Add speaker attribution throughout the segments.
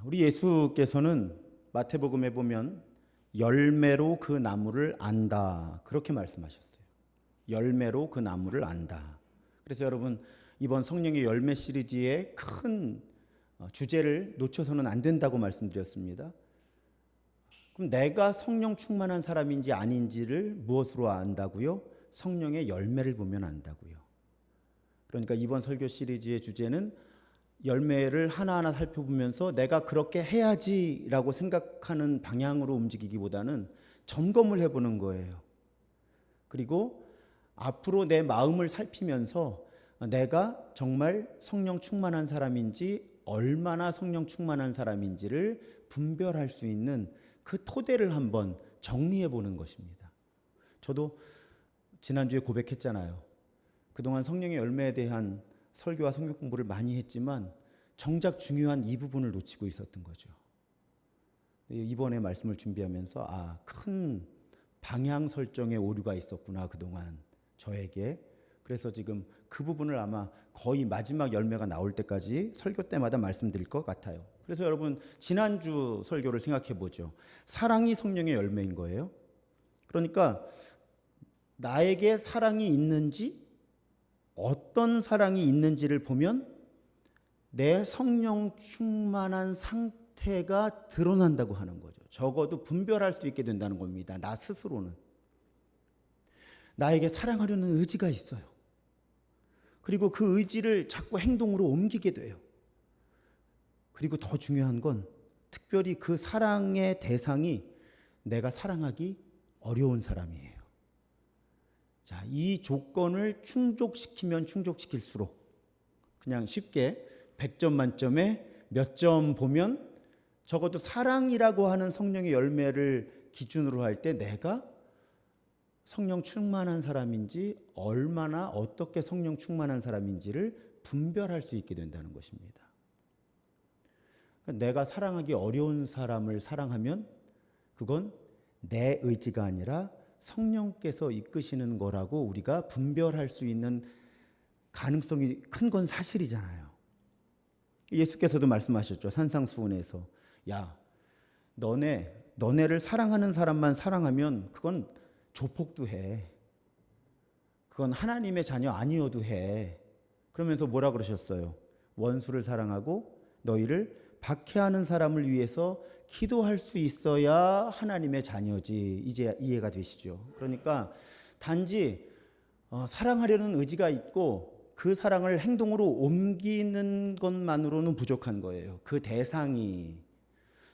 Speaker 1: 우리 예수께서는 마태복음에 보면 열매로 그 나무를 안다 그렇게 말씀하셨어요. 열매로 그 나무를 안다. 그래서 여러분 이번 성령의 열매 시리즈의 큰 주제를 놓쳐서는 안 된다고 말씀드렸습니다. 그럼 내가 성령 충만한 사람인지 아닌지를 무엇으로 안다고요? 성령의 열매를 보면 안다고요. 그러니까 이번 설교 시리즈의 주제는 열매를 하나하나 살펴보면서 내가 그렇게 해야지라고 생각하는 방향으로 움직이기보다는 점검을 해보는 거예요. 그리고 앞으로 내 마음을 살피면서 내가 정말 성령 충만한 사람인지 얼마나 성령 충만한 사람인지를 분별할 수 있는 그 토대를 한번 정리해 보는 것입니다. 저도 지난주에 고백했잖아요. 그동안 성령의 열매에 대한 설교와 성경 공부를 많이 했지만 정작 중요한 이 부분을 놓치고 있었던 거죠. 이번에 말씀을 준비하면서 큰 방향 설정에 오류가 있었구나 그동안 저에게. 그래서 지금 그 부분을 아마 거의 마지막 열매가 나올 때까지 설교 때마다 말씀드릴 것 같아요. 그래서 여러분 지난주 설교를 생각해 보죠. 사랑이 성령의 열매인 거예요. 그러니까 나에게 사랑이 있는지 어떤 사랑이 있는지를 보면 내 성령 충만한 상태가 드러난다고 하는 거죠. 적어도 분별할 수 있게 된다는 겁니다. 나 스스로는. 나에게 사랑하려는 의지가 있어요. 그리고 그 의지를 자꾸 행동으로 옮기게 돼요. 그리고 더 중요한 건 특별히 그 사랑의 대상이 내가 사랑하기 어려운 사람이에요. 자, 이 조건을 충족시키면 충족시킬수록 그냥 쉽게 100점 만점에 몇 점 보면 적어도 사랑이라고 하는 성령의 열매를 기준으로 할 때 내가 성령 충만한 사람인지 얼마나 어떻게 성령 충만한 사람인지를 분별할 수 있게 된다는 것입니다. 그러니까 내가 사랑하기 어려운 사람을 사랑하면 그건 내 의지가 아니라 성령께서 이끄시는 거라고 우리가 분별할 수 있는 가능성이 큰 건 사실이잖아요. 예수께서도 말씀하셨죠. 산상수훈에서 야, 너네를 사랑하는 사람만 사랑하면 그건 조폭도 해. 그건 하나님의 자녀 아니어도 해. 그러면서 뭐라 그러셨어요? 원수를 사랑하고 너희를 박해하는 사람을 위해서 기도할 수 있어야 하나님의 자녀지. 이제 이해가 되시죠? 그러니까 단지 사랑하려는 의지가 있고 그 사랑을 행동으로 옮기는 것만으로는 부족한 거예요. 그 대상이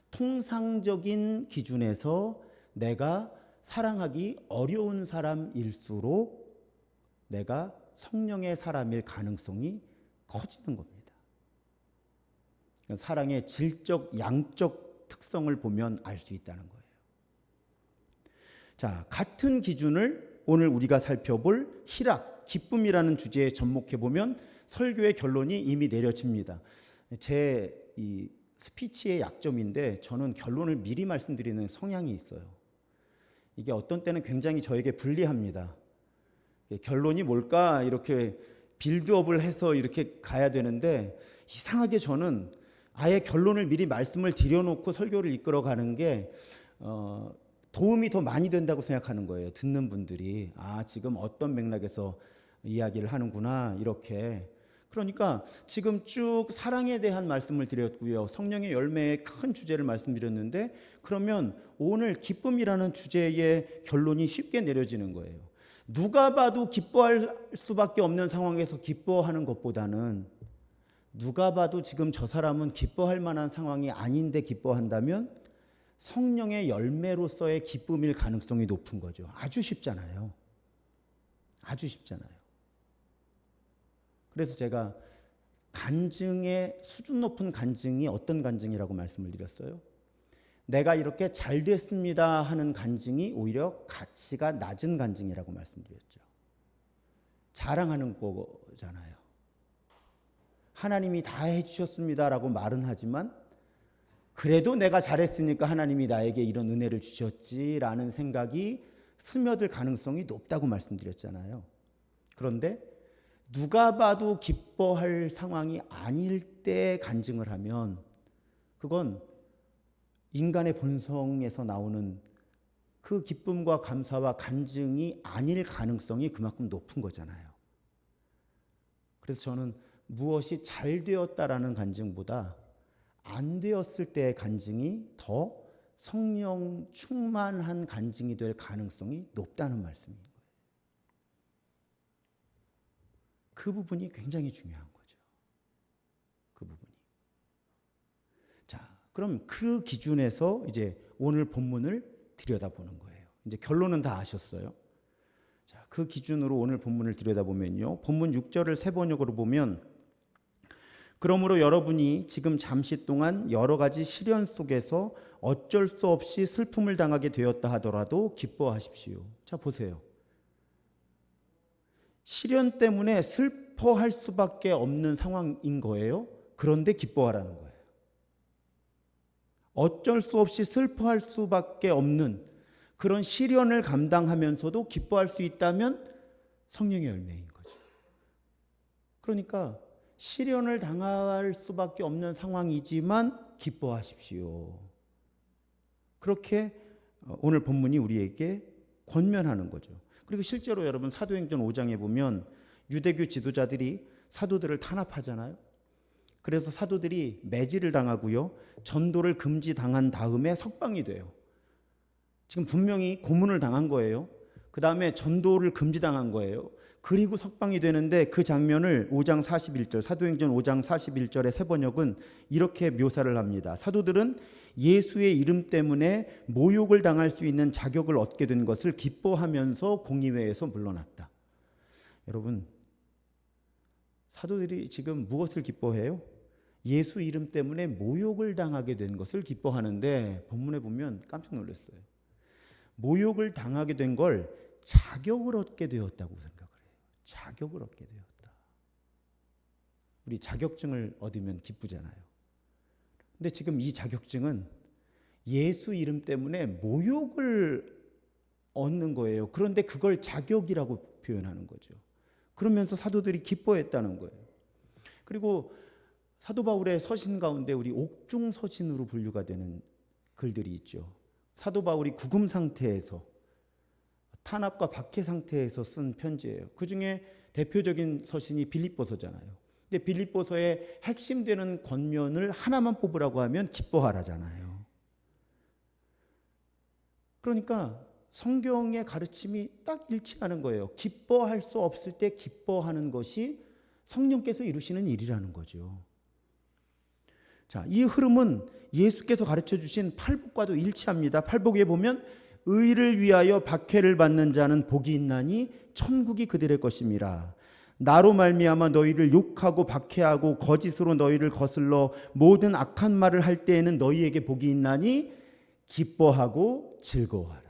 Speaker 1: 통상적인 기준에서 내가 사랑하기 어려운 사람일수록 내가 성령의 사람일 가능성이 커지는 겁니다. 사랑의 질적, 양적 특성을 보면 알 수 있다는 거예요. 자, 같은 기준을 오늘 우리가 살펴볼 희락, 기쁨이라는 주제에 접목해 보면 설교의 결론이 이미 내려집니다. 제 이 스피치의 약점인데 저는 결론을 미리 말씀드리는 성향이 있어요. 이게 어떤 때는 굉장히 저에게 불리합니다. 결론이 뭘까 이렇게 빌드업을 해서 이렇게 가야 되는데 이상하게 저는 아예 결론을 미리 말씀을 드려놓고 설교를 이끌어가는 게 도움이 더 많이 된다고 생각하는 거예요. 듣는 분들이 지금 어떤 맥락에서 이야기를 하는구나 이렇게. 그러니까 지금 쭉 사랑에 대한 말씀을 드렸고요. 성령의 열매의 큰 주제를 말씀드렸는데 그러면 오늘 기쁨이라는 주제의 결론이 쉽게 내려지는 거예요. 누가 봐도 기뻐할 수밖에 없는 상황에서 기뻐하는 것보다는 누가 봐도 지금 저 사람은 기뻐할 만한 상황이 아닌데 기뻐한다면 성령의 열매로서의 기쁨일 가능성이 높은 거죠. 아주 쉽잖아요. 아주 쉽잖아요. 그래서 제가 간증의 수준 높은 간증이 어떤 간증이라고 말씀을 드렸어요? 내가 이렇게 잘 됐습니다 하는 간증이 오히려 가치가 낮은 간증이라고 말씀드렸죠. 자랑하는 거잖아요. 하나님이 다 해주셨습니다라고 말은 하지만 그래도 내가 잘했으니까 하나님이 나에게 이런 은혜를 주셨지라는 생각이 스며들 가능성이 높다고 말씀드렸잖아요. 그런데 누가 봐도 기뻐할 상황이 아닐 때 간증을 하면 그건 인간의 본성에서 나오는 그 기쁨과 감사와 간증이 아닐 가능성이 그만큼 높은 거잖아요. 그래서 저는 무엇이 잘 되었다라는 간증보다 안 되었을 때의 간증이 더 성령 충만한 간증이 될 가능성이 높다는 말씀인 거예요. 그 부분이 굉장히 중요한 거죠. 그 부분이. 자, 그럼 그 기준에서 이제 오늘 본문을 들여다보는 거예요. 이제 결론은 다 아셨어요. 자, 그 기준으로 오늘 본문을 들여다보면요. 본문 6절을 세 번역으로 보면 그러므로 여러분이 지금 잠시 동안 여러 가지 시련 속에서 어쩔 수 없이 슬픔을 당하게 되었다 하더라도 기뻐하십시오. 자, 보세요. 시련 때문에 슬퍼할 수밖에 없는 상황인 거예요. 그런데 기뻐하라는 거예요. 어쩔 수 없이 슬퍼할 수밖에 없는 그런 시련을 감당하면서도 기뻐할 수 있다면 성령의 열매인 거죠. 그러니까 시련을 당할 수밖에 없는 상황이지만 기뻐하십시오. 그렇게 오늘 본문이 우리에게 권면하는 거죠. 그리고 실제로 여러분 사도행전 5장에 보면 유대교 지도자들이 사도들을 탄압하잖아요. 그래서 사도들이 매질을 당하고요. 전도를 금지당한 다음에 석방이 돼요. 지금 분명히 고문을 당한 거예요. 그 다음에 전도를 금지당한 거예요. 그리고 석방이 되는데 그 장면을 5장 41절, 사도행전 5장 41절의 세 번역은 이렇게 묘사를 합니다. 사도들은 예수의 이름 때문에 모욕을 당할 수 있는 자격을 얻게 된 것을 기뻐하면서 공의회에서 물러났다. 여러분, 사도들이 지금 무엇을 기뻐해요? 예수 이름 때문에 모욕을 당하게 된 것을 기뻐하는데 본문에 보면 깜짝 놀랐어요. 모욕을 당하게 된 걸 자격을 얻게 되었다고 생각을 해요. 자격을 얻게 되었다. 우리 자격증을 얻으면 기쁘잖아요. 근데 지금 이 자격증은 예수 이름 때문에 모욕을 얻는 거예요. 그런데 그걸 자격이라고 표현하는 거죠. 그러면서 사도들이 기뻐했다는 거예요. 그리고 사도 바울의 서신 가운데 우리 옥중 서신으로 분류가 되는 글들이 있죠. 사도 바울이 구금 상태에서 탄압과 박해 상태에서 쓴 편지예요. 그중에 대표적인 서신이 빌립보서잖아요. 근데 빌립보서의 핵심되는 권면을 하나만 뽑으라고 하면 기뻐하라잖아요. 그러니까 성경의 가르침이 딱 일치하는 거예요. 기뻐할 수 없을 때 기뻐하는 것이 성령께서 이루시는 일이라는 거죠. 자, 이 흐름은 예수께서 가르쳐 주신 팔복과도 일치합니다. 팔복에 보면 의를 위하여 박해를 받는 자는 복이 있나니 천국이 그들의 것임이라. 나로 말미암아 너희를 욕하고 박해하고 거짓으로 너희를 거슬러 모든 악한 말을 할 때에는 너희에게 복이 있나니 기뻐하고 즐거워하라.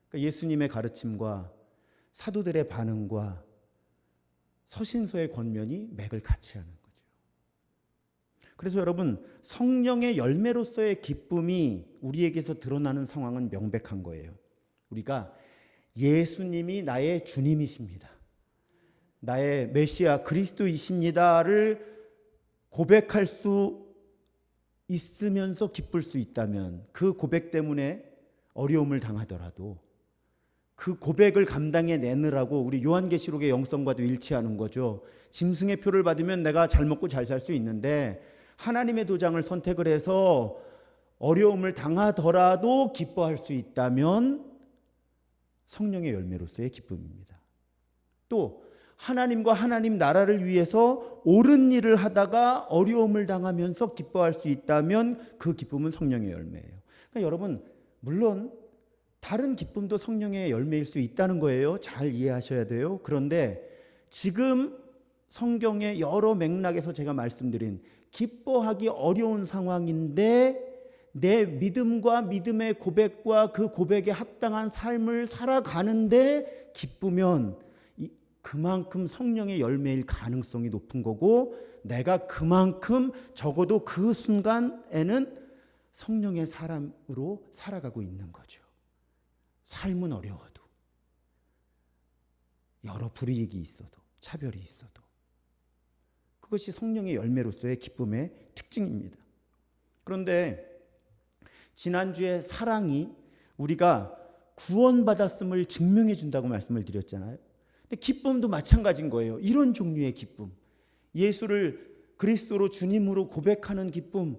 Speaker 1: 그러니까 예수님의 가르침과 사도들의 반응과 서신서의 권면이 맥을 같이 하는 거죠. 그래서 여러분, 성령의 열매로서의 기쁨이 우리에게서 드러나는 상황은 명백한 거예요. 우리가 예수님이 나의 주님이십니다, 나의 메시아 그리스도이십니다를 고백할 수 있으면서 기쁠 수 있다면, 그 고백 때문에 어려움을 당하더라도 그 고백을 감당해 내느라고 우리 요한계시록의 영성과도 일치하는 거죠. 짐승의 표를 받으면 내가 잘 먹고 잘 살 수 있는데 하나님의 도장을 선택을 해서 어려움을 당하더라도 기뻐할 수 있다면 성령의 열매로서의 기쁨입니다. 또 하나님과 하나님 나라를 위해서 옳은 일을 하다가 어려움을 당하면서 기뻐할 수 있다면 그 기쁨은 성령의 열매예요. 그러니까 여러분, 물론 다른 기쁨도 성령의 열매일 수 있다는 거예요. 잘 이해하셔야 돼요. 그런데 지금 성경의 여러 맥락에서 제가 말씀드린 기뻐하기 어려운 상황인데 내 믿음과 믿음의 고백과 그 고백에 합당한 삶을 살아가는데 기쁘면 그만큼 성령의 열매일 가능성이 높은 거고, 내가 그만큼 적어도 그 순간에는 성령의 사람으로 살아가고 있는 거죠. 삶은 어려워도, 여러 불이익이 있어도, 차별이 있어도 그것이 성령의 열매로서의 기쁨의 특징입니다. 그런데 지난주에 사랑이 우리가 구원받았음을 증명해 준다고 말씀을 드렸잖아요. 근데 기쁨도 마찬가지인 거예요. 이런 종류의 기쁨, 예수를 그리스도로 주님으로 고백하는 기쁨,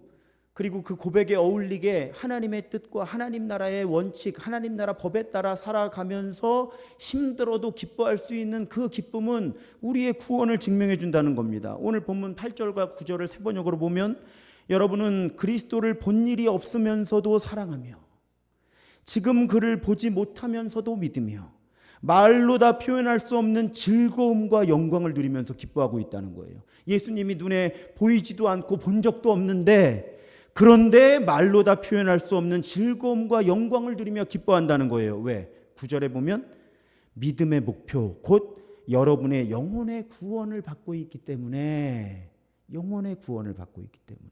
Speaker 1: 그리고 그 고백에 어울리게 하나님의 뜻과 하나님 나라의 원칙, 하나님 나라 법에 따라 살아가면서 힘들어도 기뻐할 수 있는 그 기쁨은 우리의 구원을 증명해 준다는 겁니다. 오늘 본문 8절과 9절을 세 번역으로 보면, 여러분은 그리스도를 본 일이 없으면서도 사랑하며 지금 그를 보지 못하면서도 믿으며 말로 다 표현할 수 없는 즐거움과 영광을 누리면서 기뻐하고 있다는 거예요. 예수님이 눈에 보이지도 않고 본 적도 없는데, 그런데 말로 다 표현할 수 없는 즐거움과 영광을 누리며 기뻐한다는 거예요. 왜? 9절에 보면 믿음의 목표, 곧 여러분의 영혼의 구원을 받고 있기 때문에, 영혼의 구원을 받고 있기 때문에.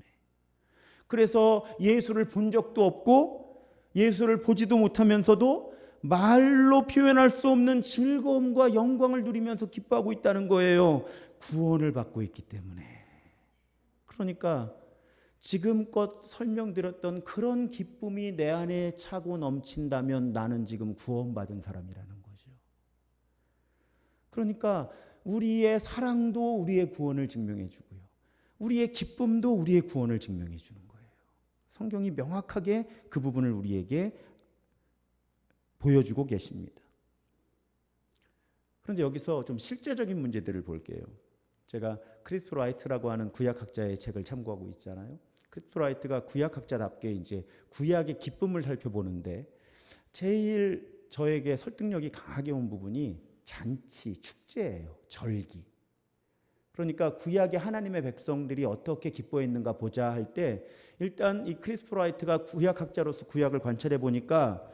Speaker 1: 그래서 예수를 본 적도 없고 예수를 보지도 못하면서도 말로 표현할 수 없는 즐거움과 영광을 누리면서 기뻐하고 있다는 거예요. 구원을 받고 있기 때문에. 그러니까 지금껏 설명드렸던 그런 기쁨이 내 안에 차고 넘친다면 나는 지금 구원받은 사람이라는 거죠. 그러니까 우리의 사랑도 우리의 구원을 증명해 주고요, 우리의 기쁨도 우리의 구원을 증명해 주는 거예요. 성경이 명확하게 그 부분을 우리에게 보여주고 계십니다. 그런데 여기서 좀 실제적인 문제들을 볼게요. 제가 크리스토퍼 라이트라고 하는 구약학자의 책을 참고하고 있잖아요. 크리스토퍼 라이트가 구약학자답게 이제 구약의 기쁨을 살펴보는데, 제일 저에게 설득력이 강하게 온 부분이 잔치, 축제예요. 절기. 그러니까 구약의 하나님의 백성들이 어떻게 기뻐했는가 보자 할 때, 일단 이 크리스토퍼 라이트가 구약학자로서 구약을 관찰해 보니까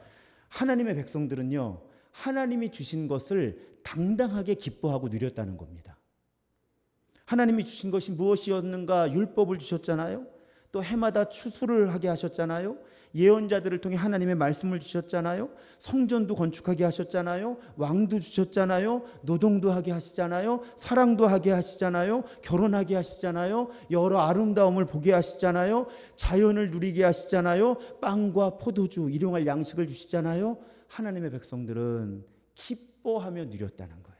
Speaker 1: 하나님의 백성들은요, 하나님이 주신 것을 당당하게 기뻐하고 누렸다는 겁니다. 하나님이 주신 것이 무엇이었는가? 율법을 주셨잖아요. 또 해마다 추수를 하게 하셨잖아요. 예언자들을 통해 하나님의 말씀을 주셨잖아요. 성전도 건축하게 하셨잖아요. 왕도 주셨잖아요. 노동도 하게 하시잖아요. 사랑도 하게 하시잖아요. 결혼하게 하시잖아요. 여러 아름다움을 보게 하시잖아요. 자연을 누리게 하시잖아요. 빵과 포도주, 일용할 양식을 주시잖아요. 하나님의 백성들은 기뻐하며 누렸다는 거예요.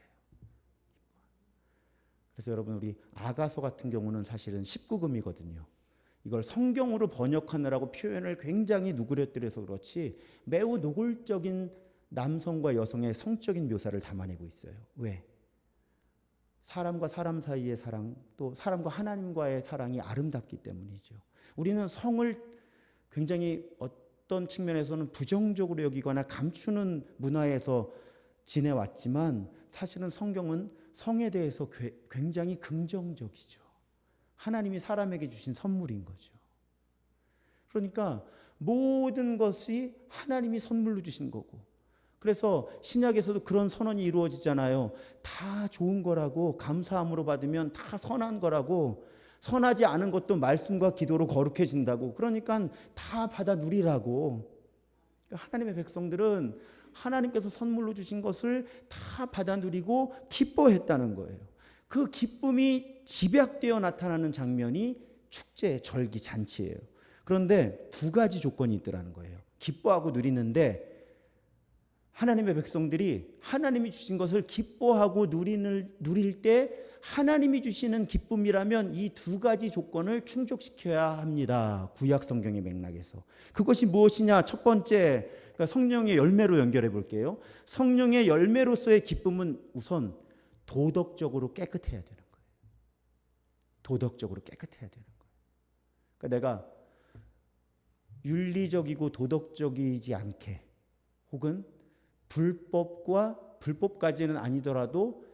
Speaker 1: 그래서 여러분, 우리 아가서 같은 경우는 사실은 19금이거든요. 이걸 성경으로 번역하느라고 표현을 굉장히 누그러뜨려서 그렇지 매우 노골적인 남성과 여성의 성적인 묘사를 담아내고 있어요. 왜? 사람과 사람 사이의 사랑, 또 사람과 하나님과의 사랑이 아름답기 때문이죠. 우리는 성을 굉장히 어떤 측면에서는 부정적으로 여기거나 감추는 문화에서 지내왔지만, 사실은 성경은 성에 대해서 굉장히 긍정적이죠. 하나님이 사람에게 주신 선물인 거죠. 그러니까 모든 것이 하나님이 선물로 주신 거고, 그래서 신약에서도 그런 선언이 이루어지잖아요. 다 좋은 거라고, 감사함으로 받으면 다 선한 거라고, 선하지 않은 것도 말씀과 기도로 거룩해진다고, 그러니까 다 받아 누리라고. 하나님의 백성들은 하나님께서 선물로 주신 것을 다 받아 누리고 기뻐했다는 거예요. 그 기쁨이 집약되어 나타나는 장면이 축제, 절기, 잔치예요. 그런데 두 가지 조건이 있더라는 거예요. 기뻐하고 누리는데, 하나님의 백성들이 하나님이 주신 것을 기뻐하고 누릴 때 하나님이 주시는 기쁨이라면 이 두 가지 조건을 충족시켜야 합니다. 구약 성경의 맥락에서. 그것이 무엇이냐? 첫 번째, 그러니까 성령의 열매로 연결해 볼게요. 성령의 열매로서의 기쁨은 우선 도덕적으로 깨끗해야 되는 거예요. 도덕적으로 깨끗해야 되는 거예요. 그러니까 내가 윤리적이고 도덕적이지 않게, 혹은 불법까지는 아니더라도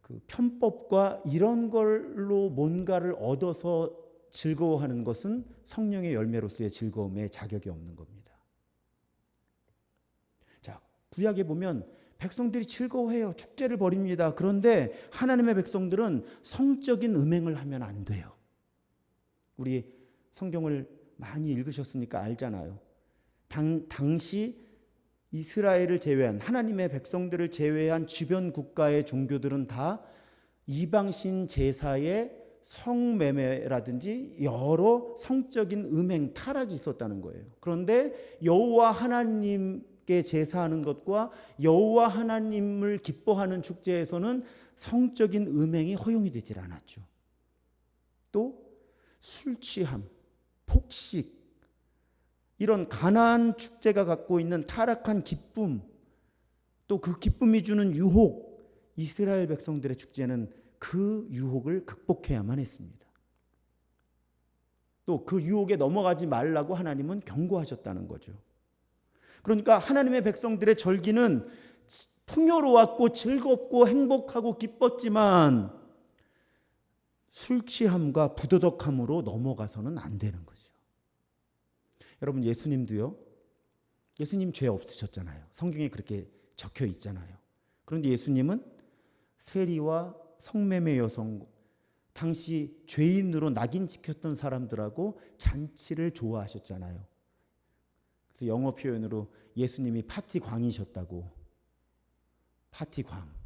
Speaker 1: 그 편법과 이런 걸로 뭔가를 얻어서 즐거워하는 것은 성령의 열매로서의 즐거움에 자격이 없는 겁니다. 자, 구약에 보면 백성들이 즐거워해요. 축제를 벌입니다. 그런데 하나님의 백성들은 성적인 음행을 하면 안 돼요. 우리 성경을 많이 읽으셨으니까 알잖아요. 당시 이스라엘을 제외한, 하나님의 백성들을 제외한 주변 국가의 종교들은 다 이방신 제사에 성매매라든지 여러 성적인 음행, 타락이 있었다는 거예요. 그런데 여호와 하나님께 제사하는 것과 여호와 하나님을 기뻐하는 축제에서는 성적인 음행이 허용이 되질 않았죠. 또 술 취함, 폭식, 이런 가나안 축제가 갖고 있는 타락한 기쁨, 또 그 기쁨이 주는 유혹, 이스라엘 백성들의 축제는 그 유혹을 극복해야만 했습니다. 또 그 유혹에 넘어가지 말라고 하나님은 경고하셨다는 거죠. 그러니까 하나님의 백성들의 절기는 풍요로웠고 즐겁고 행복하고 기뻤지만 술 취함과 부도덕함으로 넘어가서는 안 되는 거죠. 여러분, 예수님도요. 예수님 죄 없으셨잖아요. 성경에 그렇게 적혀 있잖아요. 그런데 예수님은 세리와 성매매 여성, 당시 죄인으로 낙인 찍혔던 사람들하고 잔치를 좋아하셨잖아요. 그래서 영어 표현으로 예수님이 파티광이셨다고. 파티광.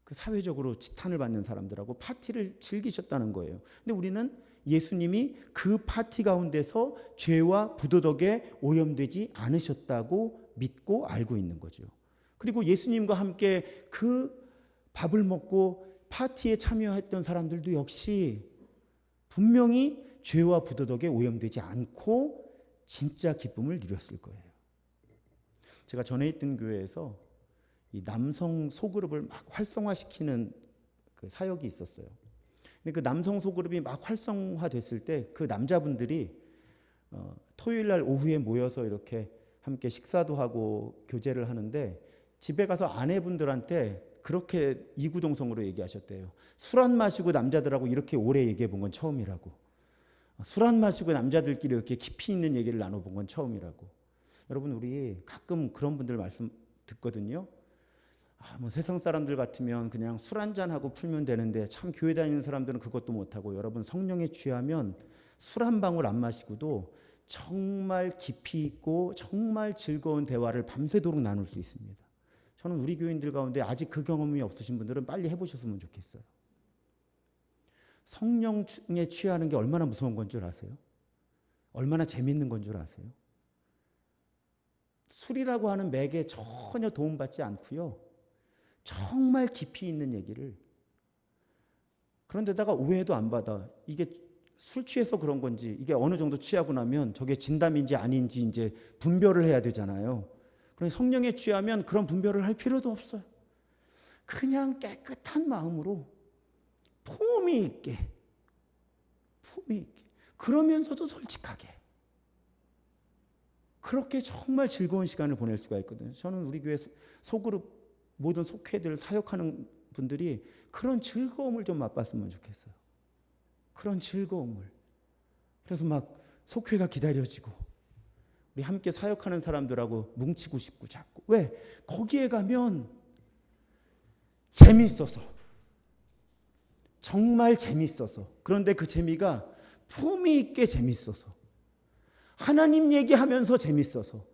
Speaker 1: 그 사회적으로 지탄을 받는 사람들하고 파티를 즐기셨다는 거예요. 근데 우리는 예수님이 그 파티 가운데서 죄와 부도덕에 오염되지 않으셨다고 믿고 알고 있는 거죠. 그리고 예수님과 함께 그 밥을 먹고 파티에 참여했던 사람들도 역시 분명히 죄와 부도덕에 오염되지 않고 진짜 기쁨을 누렸을 거예요. 제가 전에 있던 교회에서 이 남성 소그룹을 막 활성화시키는 그 사역이 있었어요. 근데 그 남성 소그룹이 막 활성화됐을 때 그 남자분들이 토요일 날 오후에 모여서 이렇게 함께 식사도 하고 교제를 하는데 집에 가서 아내분들한테 그렇게 이구동성으로 얘기하셨대요. 술 안 마시고 남자들하고 이렇게 오래 얘기해 본 건 처음이라고. 술 안 마시고 남자들끼리 이렇게 깊이 있는 얘기를 나눠본 건 처음이라고. 여러분, 우리 가끔 그런 분들 말씀 듣거든요. 뭐 세상 사람들 같으면 그냥 술 한잔하고 풀면 되는데 참 교회 다니는 사람들은 그것도 못하고, 여러분, 성령에 취하면 술 한 방울 안 마시고도 정말 깊이 있고 정말 즐거운 대화를 밤새도록 나눌 수 있습니다. 저는 우리 교인들 가운데 아직 그 경험이 없으신 분들은 빨리 해보셨으면 좋겠어요. 성령에 취하는 게 얼마나 무서운 건 줄 아세요? 얼마나 재밌는 건 줄 아세요? 술이라고 하는 맥에 전혀 도움받지 않고요. 정말 깊이 있는 얘기를, 그런데다가 오해도 안 받아. 이게 술 취해서 그런 건지, 이게 어느 정도 취하고 나면 저게 진담인지 아닌지 이제 분별을 해야 되잖아요. 그런데 성령에 취하면 그런 분별을 할 필요도 없어요. 그냥 깨끗한 마음으로 품위 있게, 그러면서도 솔직하게, 그렇게 정말 즐거운 시간을 보낼 수가 있거든요. 저는 우리 교회 소그룹 모든 속회들 사역하는 분들이 그런 즐거움을 좀 맛봤으면 좋겠어요. 그런 즐거움을. 그래서 막 속회가 기다려지고 우리 함께 사역하는 사람들하고 뭉치고 싶고 자꾸. 왜? 거기에 가면 재밌어서. 정말 재밌어서. 그런데 그 재미가 품위 있게 재밌어서. 하나님 얘기하면서 재밌어서.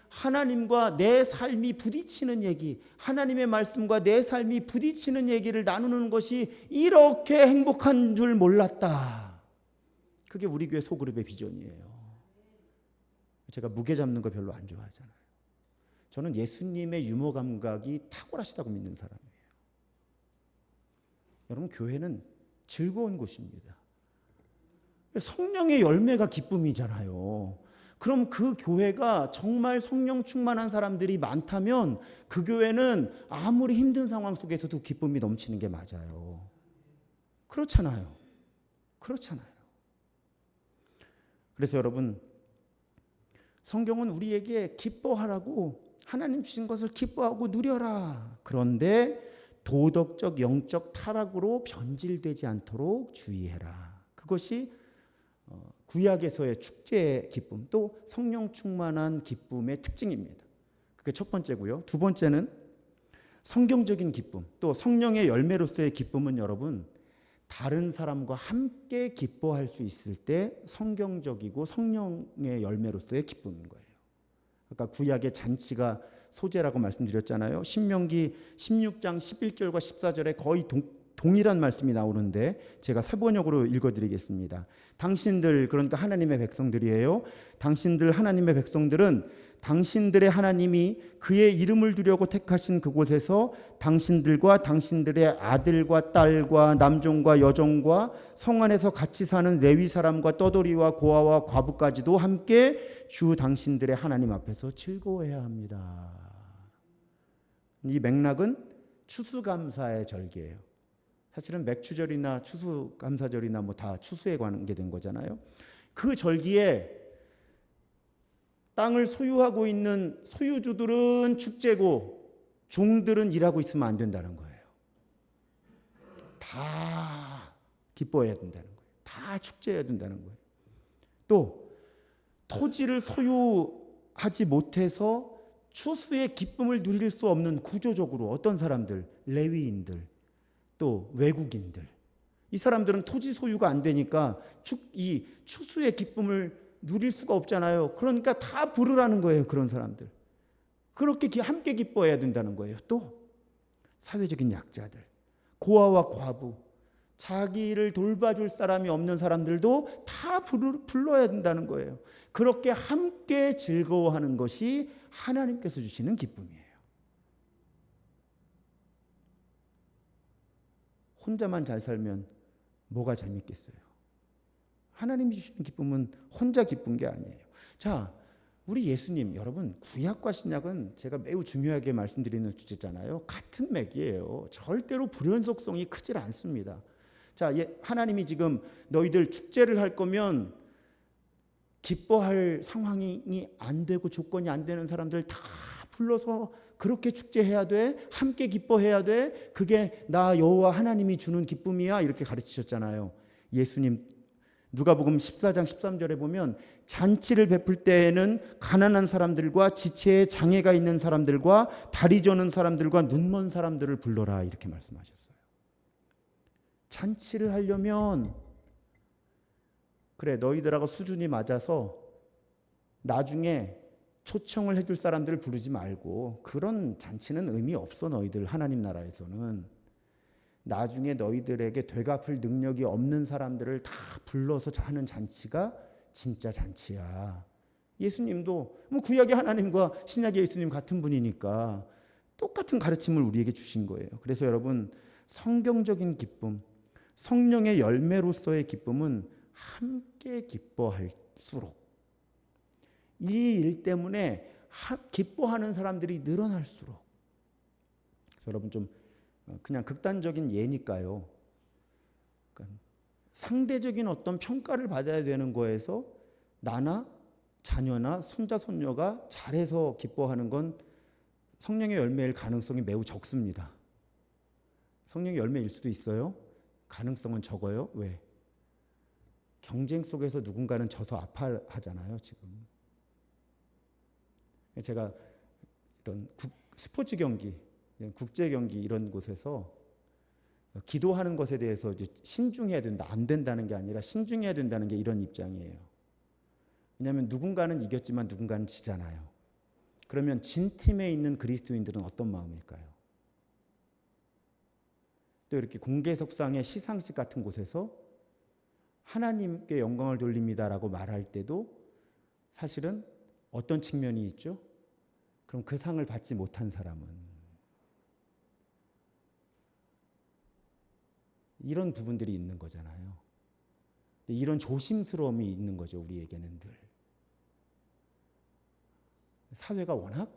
Speaker 1: 하나님과 내 삶이 부딪히는 얘기, 하나님의 말씀과 내 삶이 부딪히는 얘기를 나누는 것이 이렇게 행복한 줄 몰랐다. 그게 우리 교회 소그룹의 비전이에요. 제가 무게 잡는 거 별로 안 좋아하잖아요. 저는 예수님의 유머 감각이 탁월하시다고 믿는 사람이에요. 여러분, 교회는 즐거운 곳입니다. 성령의 열매가 기쁨이잖아요. 그럼 그 교회가 정말 성령 충만한 사람들이 많다면 그 교회는 아무리 힘든 상황 속에서도 기쁨이 넘치는 게 맞아요. 그렇잖아요. 그래서 여러분, 성경은 우리에게 기뻐하라고, 하나님 주신 것을 기뻐하고 누려라. 그런데 도덕적 영적 타락으로 변질되지 않도록 주의해라. 그것이 구약에서의 축제의 기쁨, 또 성령 충만한 기쁨의 특징입니다. 그게 첫 번째고요. 두 번째는 성경적인 기쁨, 또 성령의 열매로서의 기쁨은 여러분, 다른 사람과 함께 기뻐할 수 있을 때 성경적이고 성령의 열매로서의 기쁨인 거예요. 아까 구약의 잔치가 소재라고 말씀드렸잖아요. 신명기 16장 11절과 14절에 거의 동일한 말씀이 나오는데 제가 세번역으로 읽어드리겠습니다. 당신들, 그러니까 하나님의 백성들이에요. 당신들 하나님의 백성들은 당신들의 하나님이 그의 이름을 두려고 택하신 그곳에서 당신들과 당신들의 아들과 딸과 남종과 여종과 성 안에서 같이 사는 레위 사람과 떠돌이와 고아와 과부까지도 함께 주 당신들의 하나님 앞에서 즐거워해야 합니다. 이 맥락은 추수감사의 절기예요. 사실은 맥추절이나 추수감사절이나 뭐 다 추수에 관계된 거잖아요. 그 절기에 땅을 소유하고 있는 소유주들은 축제고 종들은 일하고 있으면 안 된다는 거예요. 다 기뻐해야 된다는 거예요. 다 축제해야 된다는 거예요. 또 토지를 소유하지 못해서 추수의 기쁨을 누릴 수 없는 구조적으로 어떤 사람들, 레위인들, 또 외국인들, 이 사람들은 토지 소유가 안 되니까 이 추수의 기쁨을 누릴 수가 없잖아요. 그러니까 다 부르라는 거예요. 그런 사람들. 그렇게 함께 기뻐해야 된다는 거예요. 또 사회적인 약자들, 고아와 과부, 자기를 돌봐줄 사람이 없는 사람들도 다 불러야 된다는 거예요. 그렇게 함께 즐거워하는 것이 하나님께서 주시는 기쁨이에요. 혼자만 잘 살면 뭐가 재밌겠어요? 하나님이 주시는 기쁨은 혼자 기쁜 게 아니에요. 자, 우리 예수님, 여러분, 구약과 신약은 제가 매우 중요하게 말씀드리는 주제잖아요. 같은 맥이에요. 절대로 불연속성이 크질 않습니다. 자, 하나님이 지금 너희들 축제를 할 거면 기뻐할 상황이 안 되고 조건이 안 되는 사람들 다 불러서 그렇게 축제해야 돼. 함께 기뻐해야 돼. 그게 나 여호와 하나님이 주는 기쁨이야. 이렇게 가르치셨잖아요. 예수님 누가복음 14장 13절에 보면 잔치를 베풀 때에는 가난한 사람들과 지체에 장애가 있는 사람들과 다리 저는 사람들과 눈먼 사람들을 불러라 이렇게 말씀하셨어요. 잔치를 하려면 그래 너희들하고 수준이 맞아서 나중에 초청을 해줄 사람들을 부르지 말고 그런 잔치는 의미 없어. 너희들 하나님 나라에서는 나중에 너희들에게 되갚을 능력이 없는 사람들을 다 불러서 하는 잔치가 진짜 잔치야. 예수님도 뭐 구약의 하나님과 신약의 예수님 같은 분이니까 똑같은 가르침을 우리에게 주신 거예요. 그래서 여러분, 성경적인 기쁨, 성령의 열매로서의 기쁨은 함께 기뻐할수록 이 일 때문에 기뻐하는 사람들이 늘어날수록, 그래서 여러분 좀 그냥 극단적인 예니까요. 그러니까 상대적인 어떤 평가를 받아야 되는 거에서 나나 자녀나 손자 손녀가 잘해서 기뻐하는 건 성령의 열매일 가능성이 매우 적습니다. 성령의 열매일 수도 있어요. 가능성은 적어요. 왜? 경쟁 속에서 누군가는 져서 아파하잖아요. 지금 제가 이런 스포츠 경기, 국제 경기 이런 곳에서 기도하는 것에 대해서 이제 신중해야 된다, 안 된다는 게 아니라 신중해야 된다는 게 이런 입장이에요. 왜냐하면 누군가는 이겼지만 누군가는 지잖아요. 그러면 진 팀에 있는 그리스도인들은 어떤 마음일까요? 또 이렇게 공개석상의 시상식 같은 곳에서 하나님께 영광을 돌립니다라고 말할 때도 사실은 어떤 측면이 있죠? 그럼 그 상을 받지 못한 사람은 이런 부분들이 있는 거잖아요. 이런 조심스러움이 있는 거죠. 우리에게는 늘. 사회가 워낙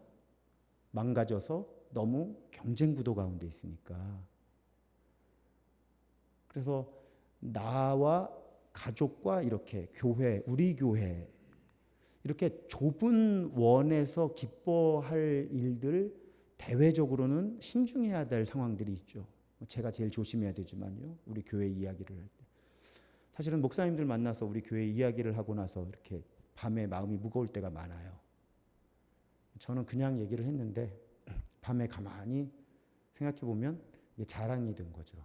Speaker 1: 망가져서 너무 경쟁 구도 가운데 있으니까. 그래서 나와 가족과 이렇게 교회, 우리 교회 이렇게 좁은 원에서 기뻐할 일들 대외적으로는 신중해야 될 상황들이 있죠. 제가 제일 조심해야 되지만요. 우리 교회 이야기를 할 때. 사실은 목사님들 만나서 우리 교회 이야기를 하고 나서 이렇게 밤에 마음이 무거울 때가 많아요. 저는 그냥 얘기를 했는데 밤에 가만히 생각해 보면 이게 자랑이 된 거죠.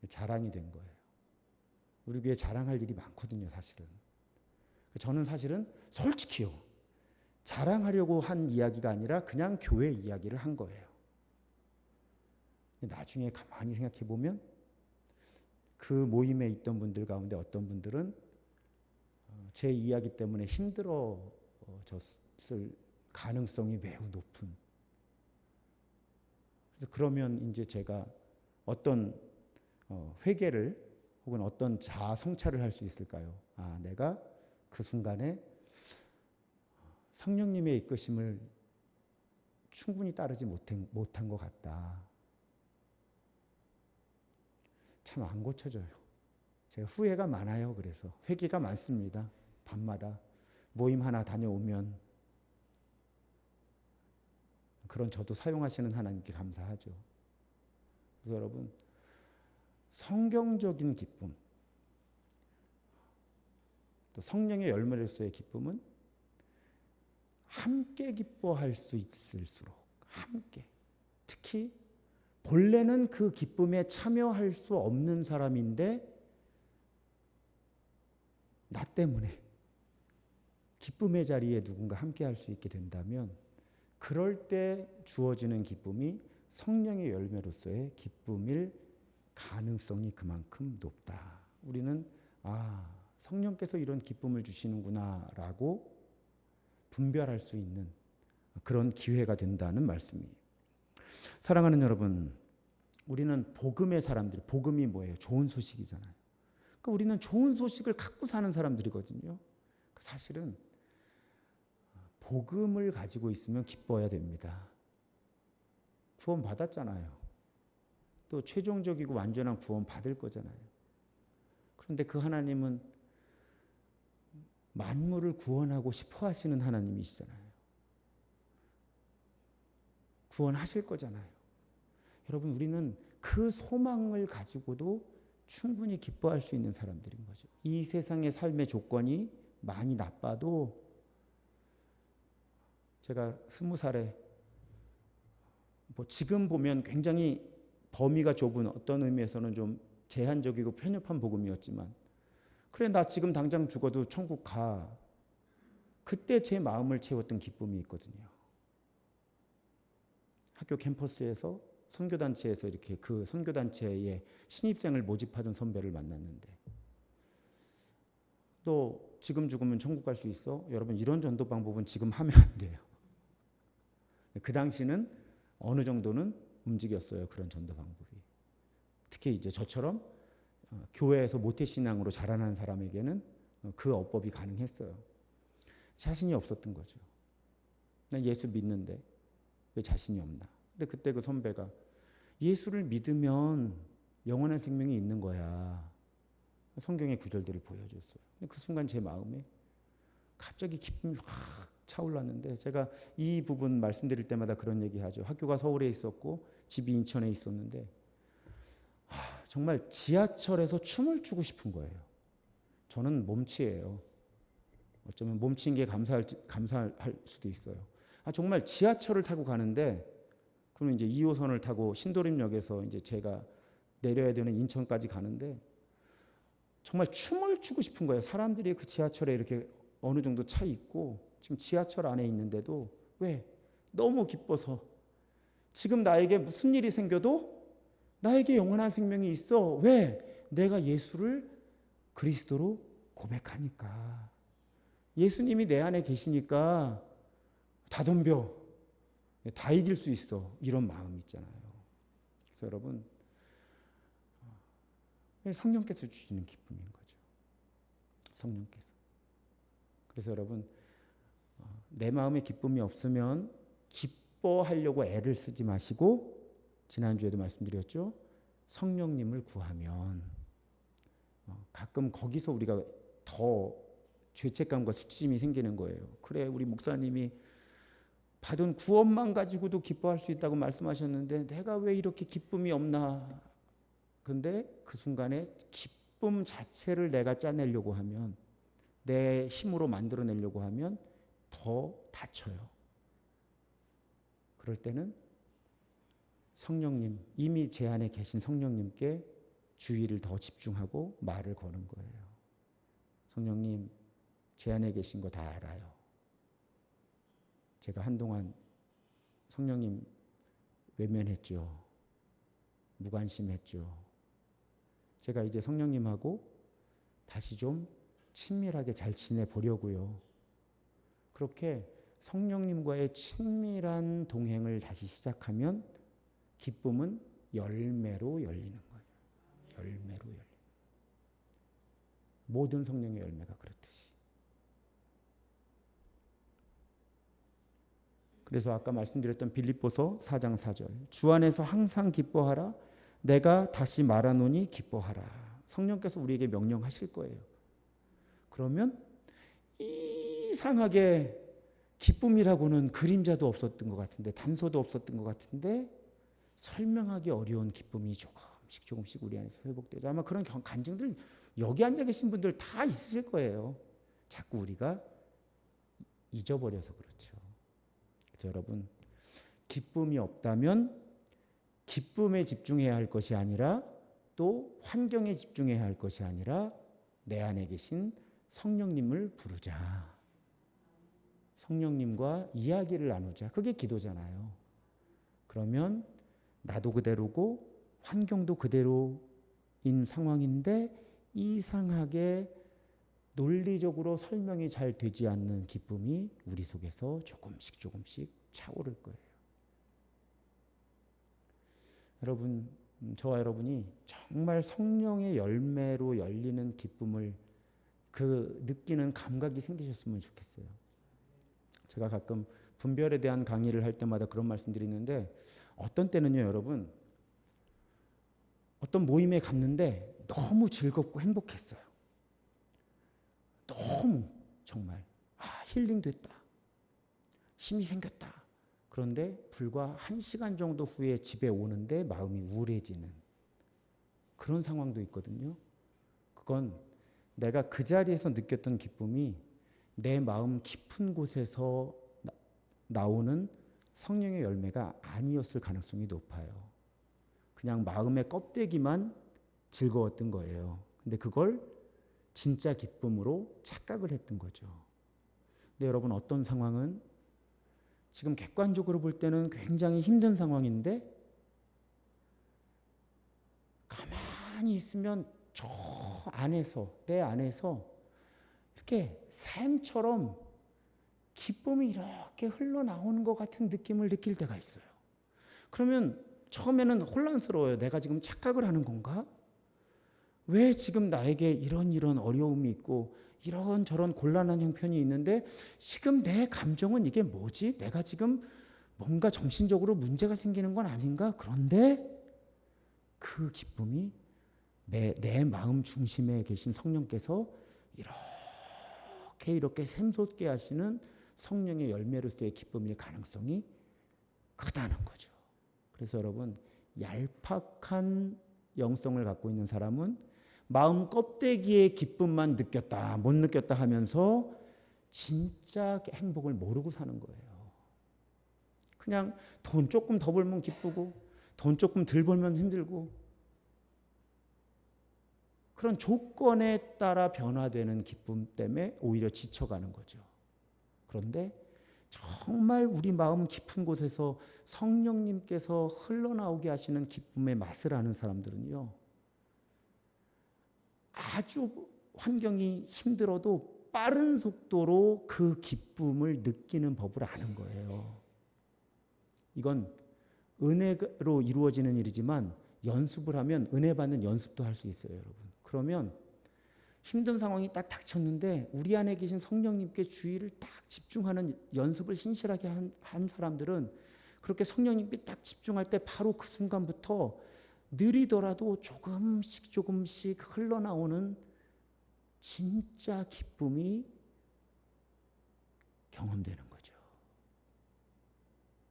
Speaker 1: 자랑이 된 거예요. 우리 교회 자랑할 일이 많거든요, 사실은. 저는 사실은 솔직히요, 자랑하려고 한 이야기가 아니라 그냥 교회 이야기를 한 거예요. 나중에 가만히 생각해 보면 그 모임에 있던 분들 가운데 어떤 분들은 제 이야기 때문에 힘들어졌을 가능성이 매우 높은. 그래서 그러면 이제 제가 어떤 회개를 혹은 어떤 자아 성찰을 할 수 있을까요? 아, 내가 그 순간에 성령님의 이끄심을 충분히 따르지 못한 것 같다. 참 안 고쳐져요. 제가 후회가 많아요. 그래서 회개가 많습니다. 밤마다 모임 하나 다녀오면 그런 저도 사용하시는 하나님께 감사하죠. 그래서 여러분, 성경적인 기쁨, 또 성령의 열매로서의 기쁨은 함께 기뻐할 수 있을수록 함께, 특히 본래는 그 기쁨에 참여할 수 없는 사람인데 나 때문에 기쁨의 자리에 누군가 함께 할 수 있게 된다면 그럴 때 주어지는 기쁨이 성령의 열매로서의 기쁨일 가능성이 그만큼 높다. 우리는 성령께서 이런 기쁨을 주시는구나라고 분별할 수 있는 그런 기회가 된다는 말씀이에요. 사랑하는 여러분, 우리는 복음의 사람들, 복음이 뭐예요? 좋은 소식이잖아요. 그러니까 우리는 좋은 소식을 갖고 사는 사람들이거든요. 사실은 복음을 가지고 있으면 기뻐야 됩니다. 구원 받았잖아요. 또 최종적이고 완전한 구원 받을 거잖아요. 그런데 그 하나님은 만물을 구원하고 싶어 하시는 하나님이시잖아요. 구원하실 거잖아요. 여러분, 우리는 그 소망을 가지고도 충분히 기뻐할 수 있는 사람들인 거죠. 이 세상의 삶의 조건이 많이 나빠도 제가 20살에 지금 보면 굉장히 범위가 좁은 어떤 의미에서는 좀 제한적이고 편협한 복음이었지만 그래 나 지금 당장 죽어도 천국 가. 그때 제 마음을 채웠던 기쁨이 있거든요. 학교 캠퍼스에서 선교단체에서 이렇게 그 선교단체의 신입생을 모집하던 선배를 만났는데 너 지금 죽으면 천국 갈 수 있어? 여러분 이런 전도 방법은 지금 하면 안 돼요. 그 당시는 어느 정도는 움직였어요. 그런 전도 방법이. 특히 이제 저처럼 교회에서 모태신앙으로 자라난 사람에게는 그 어법이 가능했어요. 자신이 없었던 거죠. 난 예수 믿는데 왜 자신이 없나? 근데 그때 그 선배가 예수를 믿으면 영원한 생명이 있는 거야. 성경의 구절들을 보여줬어요. 그 순간 제 마음에 갑자기 기쁨이 확 차올랐는데 제가 이 부분 말씀드릴 때마다 그런 얘기하죠. 학교가 서울에 있었고 집이 인천에 있었는데 정말 지하철에서 춤을 추고 싶은 거예요. 저는 몸치예요. 어쩌면 몸치인 게 감사할 수도 있어요. 정말 지하철을 타고 가는데 그러면 이제 2호선을 타고 신도림역에서 이제 제가 내려야 되는 인천까지 가는데 정말 춤을 추고 싶은 거예요. 사람들이 그 지하철에 이렇게 어느 정도 차 있고 지금 지하철 안에 있는데도 왜? 너무 기뻐서 지금 나에게 무슨 일이 생겨도 나에게 영원한 생명이 있어. 왜? 내가 예수를 그리스도로 고백하니까. 예수님이 내 안에 계시니까 다 덤벼. 다 이길 수 있어. 이런 마음이 있잖아요. 그래서 여러분 성령께서 주시는 기쁨인 거죠. 성령께서. 그래서 여러분 내 마음에 기쁨이 없으면 기뻐하려고 애를 쓰지 마시고 지난주에도 말씀드렸죠. 성령님을 구하면 가끔 거기서 우리가 더 죄책감과 수치심이 생기는 거예요. 그래 우리 목사님이 받은 구원만 가지고도 기뻐할 수 있다고 말씀하셨는데 내가 왜 이렇게 기쁨이 없나. 그런데 그 순간에 기쁨 자체를 내가 짜내려고 하면 내 힘으로 만들어내려고 하면 더 다쳐요. 그럴 때는 성령님, 이미 제 안에 계신 성령님께 주의를 더 집중하고 말을 거는 거예요. 성령님, 제 안에 계신 거 다 알아요. 제가 한동안 성령님 외면했죠. 무관심했죠. 제가 이제 성령님하고 다시 좀 친밀하게 잘 지내보려고요. 그렇게 성령님과의 친밀한 동행을 다시 시작하면 기쁨은 열매로 열리는 거예요. 열매로 열리는. 모든 성령의 열매가 그렇듯이. 그래서 아까 말씀드렸던 빌립보서 4장 4절. 주 안에서 항상 기뻐하라. 내가 다시 말하노니 기뻐하라. 성령께서 우리에게 명령하실 거예요. 그러면 이상하게 기쁨이라고는 그림자도 없었던 것 같은데, 단서도 없었던 것 같은데 설명하기 어려운 기쁨이 조금씩 우리 안에서 회복되죠. 아마 그런 간증들 여기 앉아 계신 분들 다 있으실 거예요. 자꾸 우리가 잊어버려서 그렇죠. 그래서 여러분, 기쁨이 없다면 기쁨에 집중해야 할 것이 아니라, 또 환경에 집중해야 할 것이 아니라 내 안에 계신 성령님을 부르자. 성령님과 이야기를 나누자. 그게 기도잖아요. 그러면 나도 그대로고 환경도 그대로인 상황인데 이상하게 논리적으로 설명이 잘 되지 않는 기쁨이 우리 속에서 조금씩 차오를 거예요. 여러분, 저와 여러분이 정말 성령의 열매로 열리는 기쁨을 느끼는 감각이 생기셨으면 좋겠어요. 제가 가끔 분별에 대한 강의를 할 때마다 그런 말씀 드리는데, 어떤 때는요, 여러분, 어떤 모임에 갔는데 너무 즐겁고 행복했어요. 너무 정말 힐링됐다. 힘이 생겼다. 그런데 불과 1시간 정도 후에 집에 오는데 마음이 우울해지는 그런 상황도 있거든요. 그건 내가 그 자리에서 느꼈던 기쁨이 내 마음 깊은 곳에서 나오는 성령의 열매가 아니었을 가능성이 높아요. 그냥 마음의 껍데기만 즐거웠던 거예요. 근데 그걸 진짜 기쁨으로 착각을 했던 거죠. 근데 여러분, 어떤 상황은 지금 객관적으로 볼 때는 굉장히 힘든 상황인데 가만히 있으면 저 안에서, 내 안에서 이렇게 샘처럼 기쁨이 이렇게 흘러나오는 것 같은 느낌을 느낄 때가 있어요. 그러면 처음에는 혼란스러워요. 내가 지금 착각을 하는 건가? 왜 지금 나에게 이런 어려움이 있고 이런저런 곤란한 형편이 있는데 지금 내 감정은 이게 뭐지? 내가 지금 뭔가 정신적으로 문제가 생기는 건 아닌가? 그런데 그 기쁨이 내 마음 중심에 계신 성령께서 이렇게 샘솟게 하시는 성령의 열매로서의 기쁨일 가능성이 크다는 거죠. 그래서 여러분, 얄팍한 영성을 갖고 있는 사람은 마음 껍데기의 기쁨만 느꼈다, 못 느꼈다 하면서 진짜 행복을 모르고 사는 거예요. 그냥 돈 조금 더 벌면 기쁘고 돈 조금 덜 벌면 힘들고 그런 조건에 따라 변화되는 기쁨 때문에 오히려 지쳐가는 거죠. 그런데 정말 우리 마음 깊은 곳에서 성령님께서 흘러나오게 하시는 기쁨의 맛을 아는 사람들은요, 아주 환경이 힘들어도 빠른 속도로 그 기쁨을 느끼는 법을 아는 거예요. 이건 은혜로 이루어지는 일이지만 연습을 하면 은혜 받는 연습도 할 수 있어요, 여러분. 그러면 힘든 상황이 딱 닥쳤는데 우리 안에 계신 성령님께 주의를 딱 집중하는 연습을 신실하게 한 사람들은 그렇게 성령님께 딱 집중할 때 바로 그 순간부터 느리더라도 조금씩 흘러나오는 진짜 기쁨이 경험되는 거죠.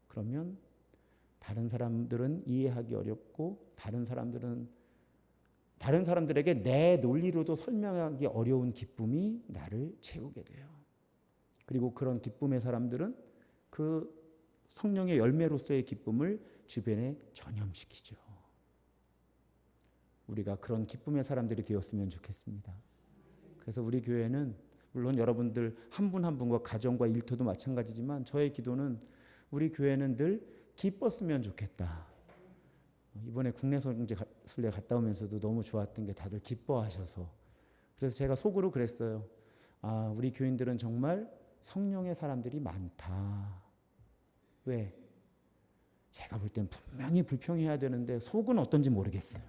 Speaker 1: 그러면 다른 사람들은 이해하기 어렵고 다른 사람들에게 내 논리로도 설명하기 어려운 기쁨이 나를 채우게 돼요. 그리고 그런 기쁨의 사람들은 그 성령의 열매로서의 기쁨을 주변에 전염시키죠. 우리가 그런 기쁨의 사람들이 되었으면 좋겠습니다. 그래서 우리 교회는 물론 여러분들 한 분 한 분과 가정과 일터도 마찬가지지만 저의 기도는 우리 교회는 늘 기뻤으면 좋겠다. 이번에 국내 순례 갔다 오면서도 너무 좋았던 게 다들 기뻐하셔서, 그래서 제가 속으로 그랬어요. 아, 우리 교인들은 정말 성령의 사람들이 많다. 왜? 제가 볼 땐 분명히 불평해야 되는데 속은 어떤지 모르겠어요.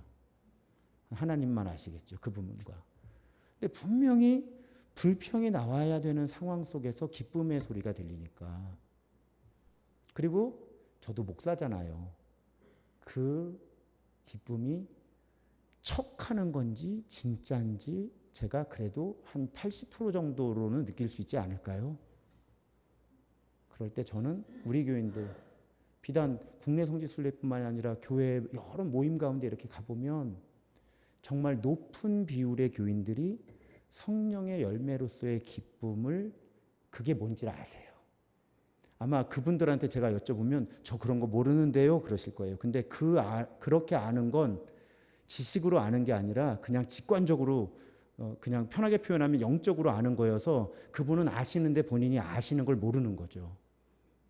Speaker 1: 하나님만 아시겠죠, 그 부분과. 근데 분명히 불평이 나와야 되는 상황 속에서 기쁨의 소리가 들리니까. 그리고 저도 목사잖아요. 그 기쁨이 척하는 건지 진짜인지 제가 그래도 한 80% 정도로는 느낄 수 있지 않을까요? 그럴 때 저는 우리 교인들, 비단 국내 성지순례뿐만 아니라 교회 여러 모임 가운데 이렇게 가보면 정말 높은 비율의 교인들이 성령의 열매로서의 기쁨을, 그게 뭔지 아세요. 아마 그분들한테 제가 여쭤보면 저 그런 거 모르는데요 그러실 거예요. 근데 그렇게 아는 건 지식으로 아는 게 아니라 그냥 직관적으로, 그냥 편하게 표현하면 영적으로 아는 거여서 그분은 아시는데 본인이 아시는 걸 모르는 거죠.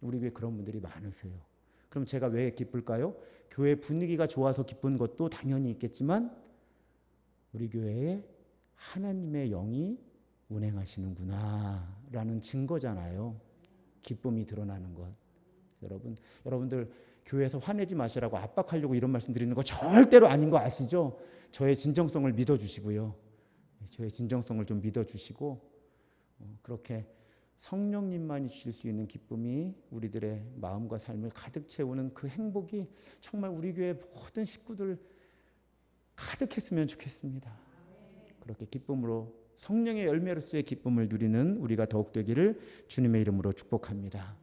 Speaker 1: 우리 교회 그런 분들이 많으세요. 그럼 제가 왜 기쁠까요? 교회 분위기가 좋아서 기쁜 것도 당연히 있겠지만 우리 교회에 하나님의 영이 운행하시는구나 라는 증거잖아요. 기쁨이 드러나는 것. 여러분들 교회에서 화내지 마시라고 압박하려고 이런 말씀 드리는 거 절대로 아닌 거 아시죠? 저의 진정성을 믿어주시고요. 저의 진정성을 좀 믿어주시고, 그렇게 성령님만이 주실 수 있는 기쁨이 우리들의 마음과 삶을 가득 채우는 그 행복이 정말 우리 교회 모든 식구들 가득했으면 좋겠습니다. 그렇게 기쁨으로 성령의 열매로서의 기쁨을 누리는 우리가 더욱 되기를 주님의 이름으로 축복합니다.